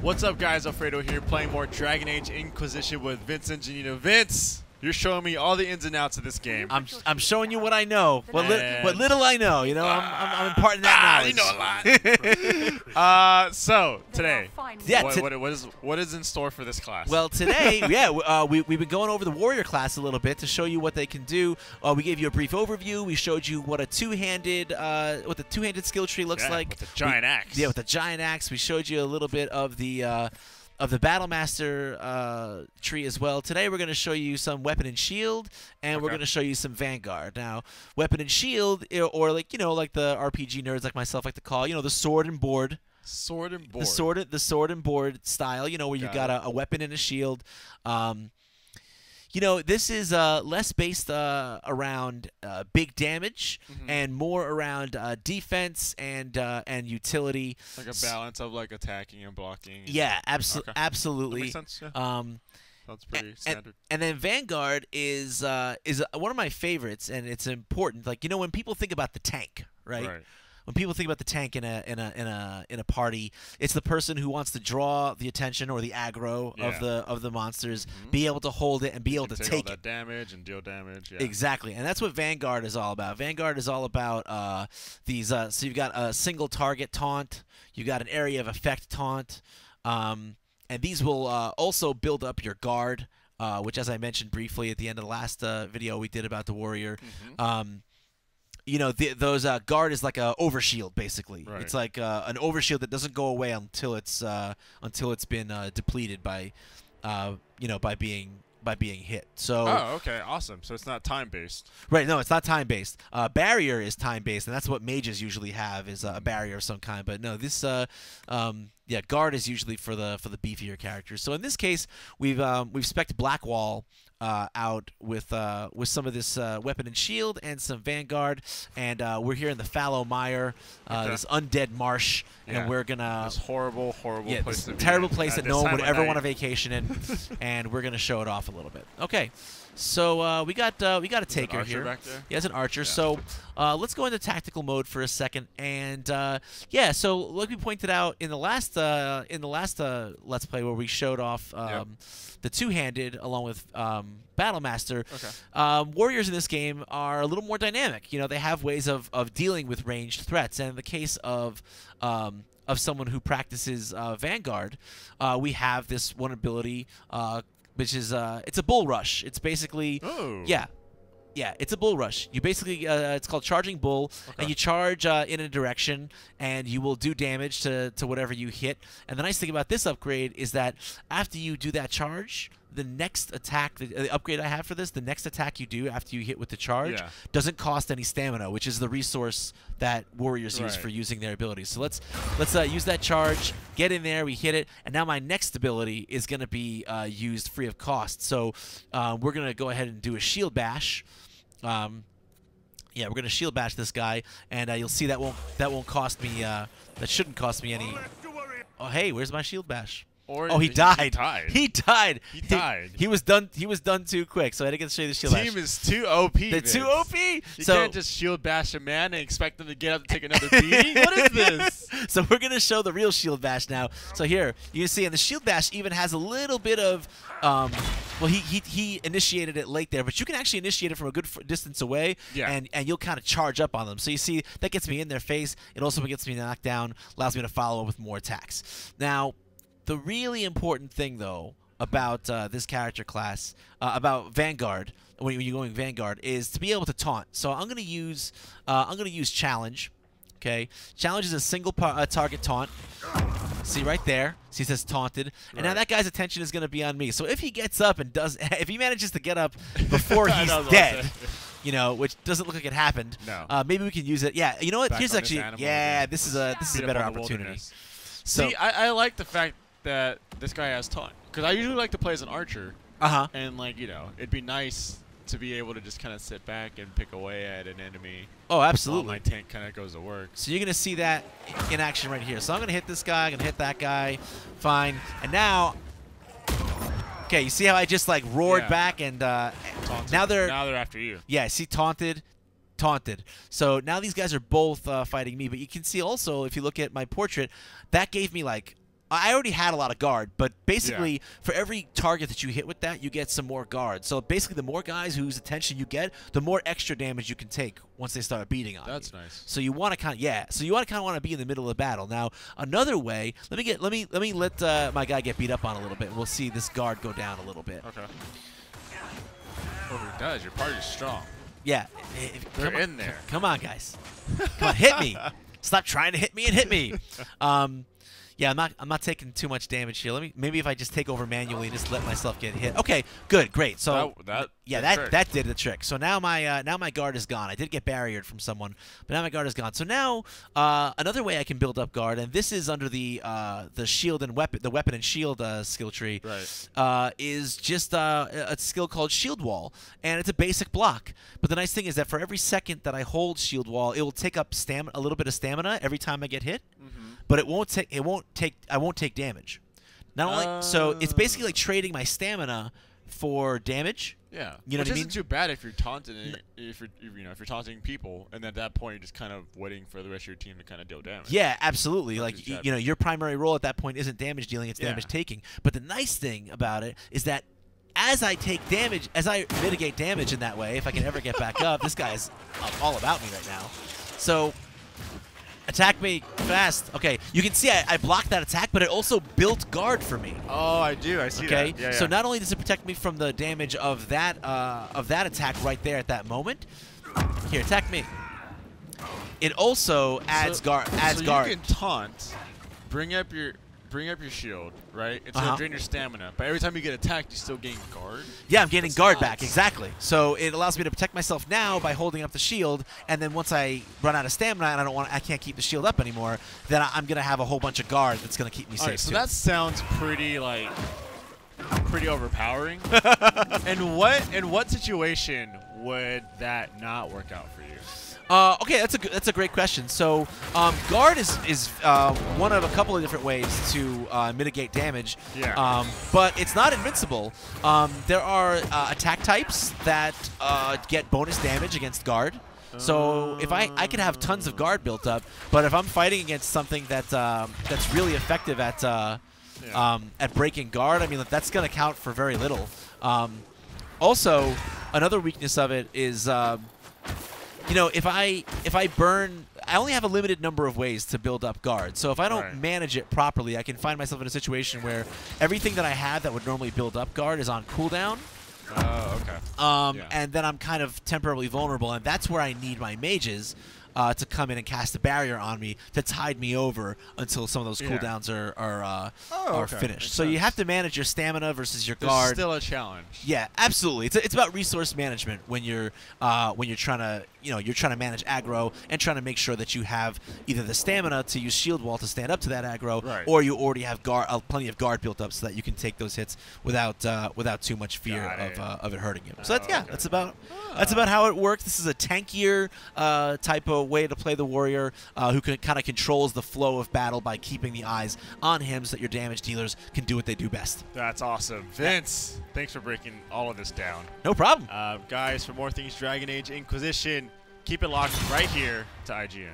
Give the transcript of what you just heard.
What's up, guys? Alfredo here, playing more Dragon Age Inquisition with Vince and Janino. Vince, you're showing me all the ins and outs of this game. I'm showing you what I know, what little I know. You know, I'm imparting that knowledge. You know a lot. So today, yeah, what is in store for this class? Well, today, we've been going over the warrior class a little bit to show you what they can do. We gave you a brief overview. We showed you what the two-handed skill tree looks like. With the giant axe. Yeah, with the giant axe. We showed you a little bit of the Battle Master tree as well. Today we're going to show you some weapon and shield, and we're going to show you some Vanguard. Now, weapon and shield, or like the RPG nerds like myself like to call, the sword and board. Sword and board. The sword and board style, where you got a weapon and a shield. This is less based around big damage and more around defense and utility. Like a balance of like attacking and blocking. Yeah, absolutely. That makes sense, yeah. Sounds pretty standard. And then Vanguard is one of my favorites, and it's important. Like when people think about the tank, right? When people think about the tank in a party, it's the person who wants to draw the attention or the aggro of the monsters, be able to hold it and be able to take all that damage and deal damage. Yeah. Exactly, and that's what Vanguard is all about. Vanguard is all about these. So you've got a single target taunt, you've got an area of effect taunt, and these will also build up your guard, which, as I mentioned briefly at the end of the last video we did about the warrior. Those guard is like a overshield, basically. Right. It's like an overshield that doesn't go away until it's been depleted by being hit. So okay, awesome. So it's not time based. Right? No, it's not time based. Barrier is time based, and that's what mages usually have, is a barrier of some kind. But no, this guard is usually for the beefier characters. So in this case, we've spec'd Blackwall out with some of this weapon and shield and some Vanguard, and we're here in the fallow mire, this undead marsh, and we're gonna this horrible place, this terrible place that no one would ever want to vacation in, and we're gonna show it off a little bit. Okay, so we got a taker here. Back there? Yeah, it's an archer. Yeah. So let's go into tactical mode for a second, and so like we pointed out in the last Let's Play where we showed off the two-handed along with Battle Master. Warriors in this game are a little more dynamic. They have ways of dealing with ranged threats, and in the case of someone who practices Vanguard, we have this one ability, which is it's a bull rush. It's basically it's a bull rush. You basically it's called charging bull, and you charge in a direction, and you will do damage to whatever you hit. And the nice thing about this upgrade is that after you do that charge, the next attack, the upgrade I have for this, the next attack you do after you hit with the charge doesn't cost any stamina, which is the resource that warriors use for using their abilities. So let's use that charge, get in there, we hit it, and now my next ability is going to be used free of cost. So we're going to go ahead and do a shield bash. We're going to shield bash this guy, and you'll see that won't cost me. That shouldn't cost me any. Oh, hey, where's my shield bash? He died. He died. He was done. He was done too quick. So I had to get to show you the shield bash. Team is too OP. They're too OP. You can't just shield bash a man and expect them to get up and take another beating. What is this? So we're gonna show the real shield bash now. So here you can see, and the shield bash even has a little bit of. Well, he initiated it late there, but you can actually initiate it from a good distance away, and you'll kind of charge up on them. So you see that gets me in their face. It also gets me knocked down, allows me to follow up with more attacks. Now, the really important thing, though, about this character class, about Vanguard, when you're going Vanguard, is to be able to taunt. So I'm gonna use challenge. Okay, challenge is a single target taunt. See right there. See, it says taunted, and now that guy's attention is gonna be on me. So if he gets up and if he manages to get up before he's dead, which doesn't look like it happened. No. Maybe we can use it. Yeah, you know what? Here's actually, this is a better opportunity. So see, I like the fact that this guy has taunt, because I usually like to play as an archer. And it'd be nice to be able to just kind of sit back and pick away at an enemy. Oh, absolutely. While my tank kind of goes to work. So you're going to see that in action right here. So I'm going to hit this guy, I'm going to hit that guy. Fine. And now, okay, you see how I just like roared back, and now they're after you. Yeah, see, taunted. So now these guys are both fighting me, but you can see also, if you look at my portrait, that gave me like I already had a lot of guard, but basically for every target that you hit with that, you get some more guard. So basically the more guys whose attention you get, the more extra damage you can take once they start beating on you. That's nice. So you want to kind of want to be in the middle of the battle. Now, another way, let me let my guy get beat up on a little bit. We'll see this guard go down a little bit. Okay. Oh, it does. Your party's strong. Yeah. They're in there. Come on, guys. Come on, hit me. Stop trying to hit me and hit me. Yeah, I'm not taking too much damage here. Maybe if I just take over manually and just let myself get hit. Okay, good, great. So that did the trick. So now my guard is gone. I did get barriered from someone, but now my guard is gone. So now another way I can build up guard, and this is under the shield and weapon and shield skill tree, is just a skill called shield wall, and it's a basic block. But the nice thing is that for every second that I hold shield wall, it will take up a little bit of stamina every time I get hit. But I won't take damage. Not only so it's basically like trading my stamina for damage. Yeah, you know what I mean? Isn't too bad if you're taunting if you're taunting people, and at that point you're just kind of waiting for the rest of your team to kind of deal damage. Yeah, absolutely. Like your primary role at that point isn't damage dealing; it's damage taking. But the nice thing about it is that as I take damage, as I mitigate damage in that way, if I can ever get back up, this guy is all about me right now. So. Attack me fast. Okay, you can see I blocked that attack, but it also built guard for me. Oh, I do. I see that. Okay, so not only does it protect me from the damage of that attack right there at that moment. Here, attack me. It also adds guard. So you can taunt, bring up your shield, right? It's gonna drain your stamina, but every time you get attacked, you still gain guard. Yeah, I'm gaining guard back, exactly. So it allows me to protect myself now by holding up the shield, and then once I run out of stamina and I can't keep the shield up anymore, then I'm gonna have a whole bunch of guard that's gonna keep me safe. Right, so that sounds pretty overpowering. In what situation would that not work out for you? Okay, that's a great question. So, guard is one of a couple of different ways to mitigate damage. Yeah. But it's not invincible. There are attack types that get bonus damage against guard. So if I could have tons of guard built up, but if I'm fighting against something that's really effective at breaking guard, I mean that's going to count for very little. Also, another weakness of it is. If I burn, I only have a limited number of ways to build up guard. So if I don't manage it properly, I can find myself in a situation where everything that I have that would normally build up guard is on cooldown. Oh, okay. And then I'm kind of temporarily vulnerable, and that's where I need my mages to come in and cast a barrier on me to tide me over until some of those cooldowns are finished. So you have to manage your stamina versus your guard. It's still a challenge. Yeah, absolutely. It's about resource management when you're trying to manage aggro and trying to make sure that you have either the stamina to use shield wall to stand up to that aggro, or you already have plenty of guard built up so that you can take those hits without too much fear of it hurting you. So that's about how it works. This is a tankier type of way to play the warrior who kind of controls the flow of battle by keeping the eyes on him so that your damage dealers can do what they do best. That's awesome. Vince, thanks for breaking all of this down. No problem. Guys, for more things Dragon Age Inquisition, keep it locked right here to IGN.